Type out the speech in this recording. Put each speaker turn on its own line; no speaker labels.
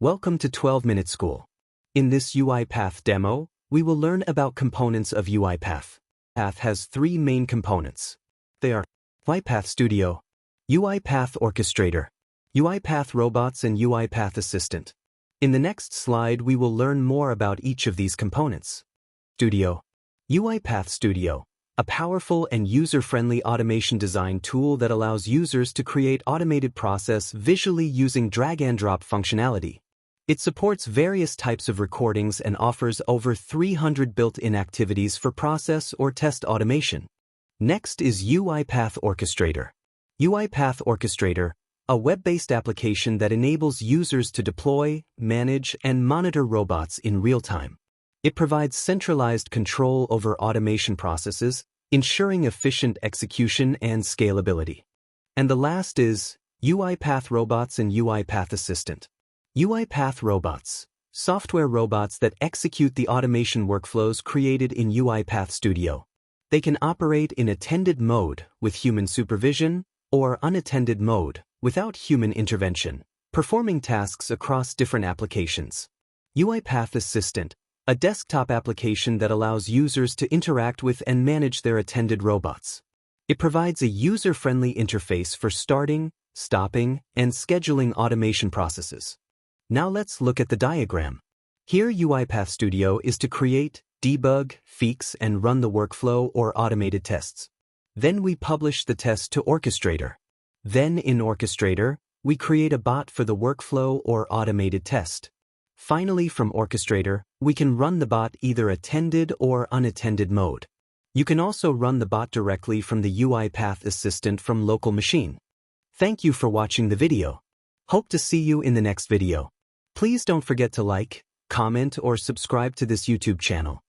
Welcome to 12-Minute School. In this UiPath demo, we will learn about components of UiPath. UiPath has three main components. They are UiPath Studio, UiPath Orchestrator, UiPath Robots, and UiPath Assistant. In the next slide, we will learn more about each of these components. Studio. UiPath Studio, a powerful and user-friendly automation design tool that allows users to create automated process visually using drag-and-drop functionality. It supports various types of recordings and offers over 300 built-in activities for process or test automation. Next is UiPath Orchestrator. UiPath Orchestrator, a web-based application that enables users to deploy, manage, and monitor robots in real time. It provides centralized control over automation processes, ensuring efficient execution and scalability. And the last is UiPath Robots and UiPath Assistant. UiPath Robots, software robots that execute the automation workflows created in UiPath Studio. They can operate in attended mode with human supervision or unattended mode without human intervention, performing tasks across different applications. UiPath Assistant, a desktop application that allows users to interact with and manage their attended robots. It provides a user-friendly interface for starting, stopping, and scheduling automation processes. Now let's look at the diagram. Here UiPath Studio is to create, debug, fix, and run the workflow or automated tests. Then we publish the test to Orchestrator. Then in Orchestrator, we create a bot for the workflow or automated test. Finally, from Orchestrator, we can run the bot either attended or unattended mode. You can also run the bot directly from the UiPath Assistant from local machine. Thank you for watching the video. Hope to see you in the next video. Please don't forget to like, comment, or subscribe to this YouTube channel.